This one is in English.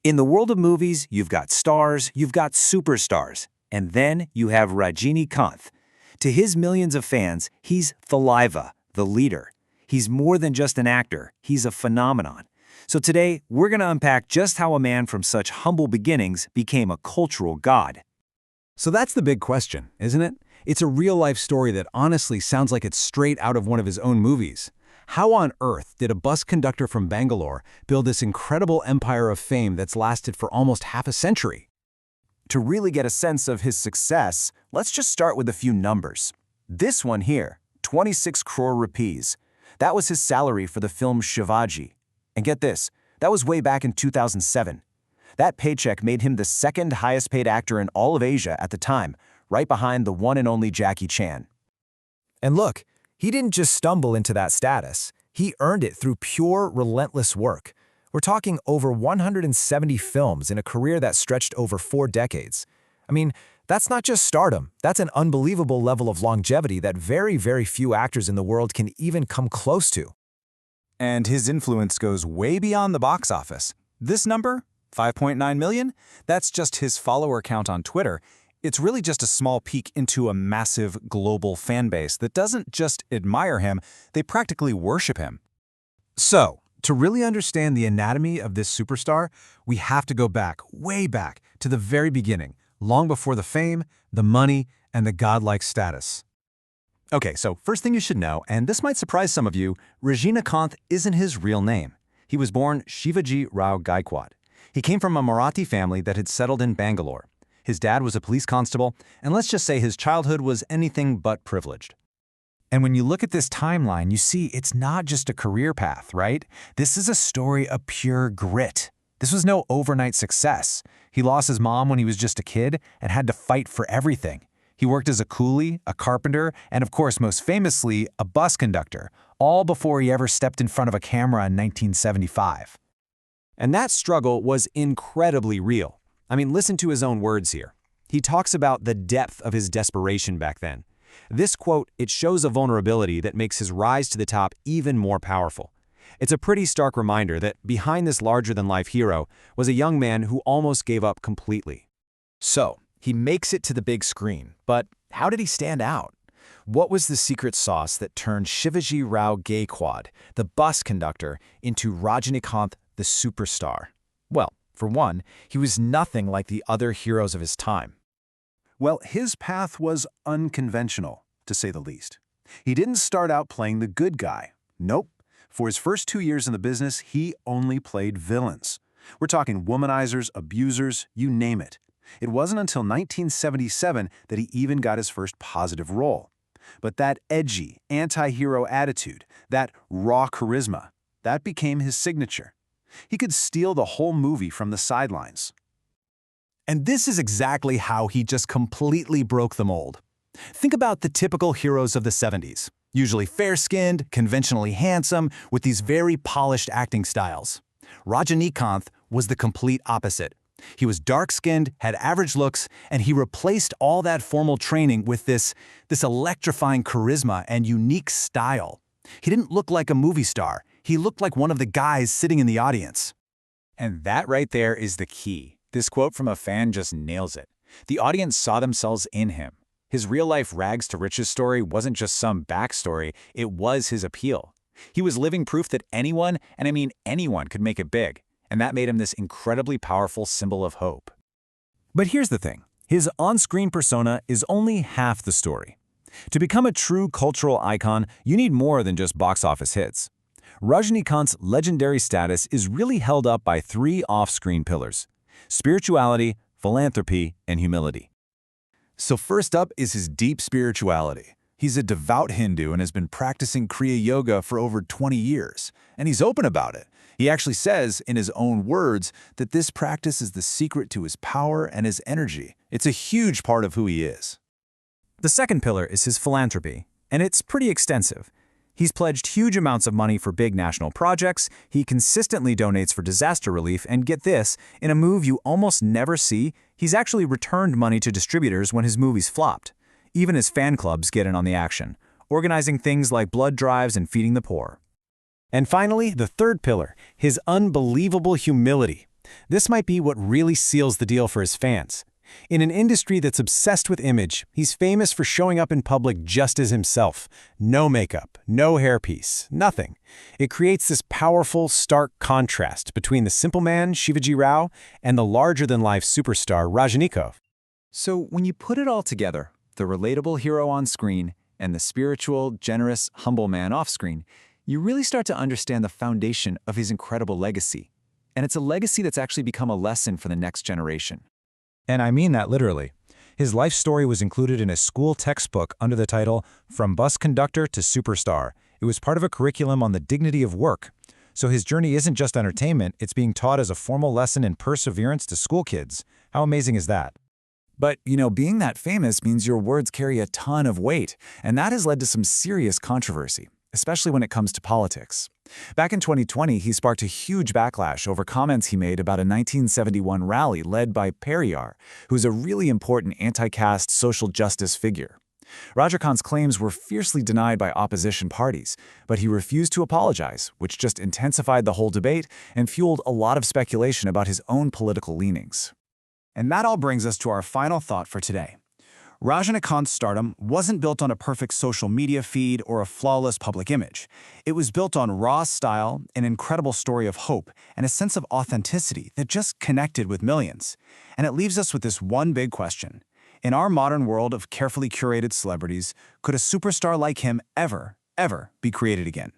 In the world of movies, you've got stars, you've got superstars, and then you have Rajnikanth. To his millions of fans, he's Thalaiva, the leader. He's more than just an actor, he's a phenomenon. So today, we're going to unpack just how a man from such humble beginnings became a cultural god. So that's the big question, isn't it? It's a real-life story that honestly sounds like it's straight out of one of his own movies. How on earth did a bus conductor from Bangalore build this incredible empire of fame that's lasted for almost half a century? To really get a sense of his success, let's just start with a few numbers. This one here, 26 crore rupees. That was his salary for the film Shivaji. And get this, that was way back in 2007. That paycheck made him the second highest paid actor in all of Asia at the time, right behind the one and only Jackie Chan. And look, he didn't just stumble into that status. He earned it through pure, relentless work. We're talking over 170 films in a career that stretched over 4 decades. I mean, that's not just stardom. That's an unbelievable level of longevity that very, very few actors in the world can even come close to. And his influence goes way beyond the box office. This number, 5.9 million, that's just his follower count on Twitter. It's really just a small peek into a massive global fan base that doesn't just admire him, they practically worship him. So, to really understand the anatomy of this superstar, we have to go back, way back, to the very beginning, long before the fame, the money, and the godlike status. Okay, so first thing you should know, and this might surprise some of you, Rajnikanth isn't his real name. He was born Shivaji Rao Gaikwad. He came from a Marathi family that had settled in Bangalore. His dad was a police constable, and let's just say his childhood was anything but privileged. And when you look at this timeline, you see it's not just a career path, right? This is a story of pure grit. This was no overnight success. He lost his mom when he was just a kid and had to fight for everything. He worked as a coolie, a carpenter, and of course, most famously, a bus conductor, all before he ever stepped in front of a camera in 1975. And that struggle was incredibly real. I mean, listen to his own words here. He talks about the depth of his desperation back then. This quote, it shows a vulnerability that makes his rise to the top even more powerful. It's a pretty stark reminder that behind this larger-than-life hero was a young man who almost gave up completely. So, he makes it to the big screen, but how did he stand out? What was the secret sauce that turned Shivaji Rao Gaikwad, the bus conductor, into Rajnikanth, the superstar? Well, for one, he was nothing like the other heroes of his time. Well, his path was unconventional, to say the least. He didn't start out playing the good guy. Nope. For his first 2 years in the business, he only played villains. We're talking womanizers, abusers, you name it. It wasn't until 1977 that he even got his first positive role. But that edgy, anti-hero attitude, that raw charisma, that became his signature. He could steal the whole movie from the sidelines. And this is exactly how he just completely broke the mold. Think about the typical heroes of the 70s, usually fair-skinned, conventionally handsome, with these very polished acting styles. Rajnikanth was the complete opposite. He was dark-skinned, had average looks, and he replaced all that formal training with this electrifying charisma and unique style. He didn't look like a movie star. He looked like one of the guys sitting in the audience. And that right there is the key. This quote from a fan just nails it. The audience saw themselves in him. His real-life rags to riches story wasn't just some backstory, it was his appeal. He was living proof that anyone, and I mean anyone, could make it big. And that made him this incredibly powerful symbol of hope. But here's the thing. His on-screen persona is only half the story. To become a true cultural icon, you need more than just box office hits. Rajnikanth's legendary status is really held up by 3 off-screen pillars: spirituality, philanthropy, and humility. So first up is his deep spirituality. He's a devout Hindu and has been practicing Kriya Yoga for over 20 years, and he's open about it. He actually says, in his own words, that this practice is the secret to his power and his energy. It's a huge part of who he is. The second pillar is his philanthropy, and it's pretty extensive. He's pledged huge amounts of money for big national projects, he consistently donates for disaster relief, and get this, in a move you almost never see, he's actually returned money to distributors when his movies flopped. Even his fan clubs get in on the action, organizing things like blood drives and feeding the poor. And finally, the third pillar, his unbelievable humility. This might be what really seals the deal for his fans. In an industry that's obsessed with image, he's famous for showing up in public just as himself. No makeup, no hairpiece, nothing. It creates this powerful, stark contrast between the simple man, Shivaji Rao, and the larger-than-life superstar, Rajnikanth. So when you put it all together, the relatable hero on screen and the spiritual, generous, humble man off screen, you really start to understand the foundation of his incredible legacy. And it's a legacy that's actually become a lesson for the next generation. And I mean that literally. His life story was included in a school textbook under the title From Bus Conductor to Superstar. It was part of a curriculum on the dignity of work. So his journey isn't just entertainment, it's being taught as a formal lesson in perseverance to school kids. How amazing is that? But, being that famous means your words carry a ton of weight, and that has led to some serious controversy, especially when it comes to politics. Back in 2020, he sparked a huge backlash over comments he made about a 1971 rally led by Periyar, who's a really important anti-caste social justice figure. Rajnikanth's claims were fiercely denied by opposition parties, but he refused to apologize, which just intensified the whole debate and fueled a lot of speculation about his own political leanings. And that all brings us to our final thought for today. Rajnikanth's stardom wasn't built on a perfect social media feed or a flawless public image. It was built on raw style, an incredible story of hope, and a sense of authenticity that just connected with millions. And it leaves us with this one big question. In our modern world of carefully curated celebrities, could a superstar like him ever be created again?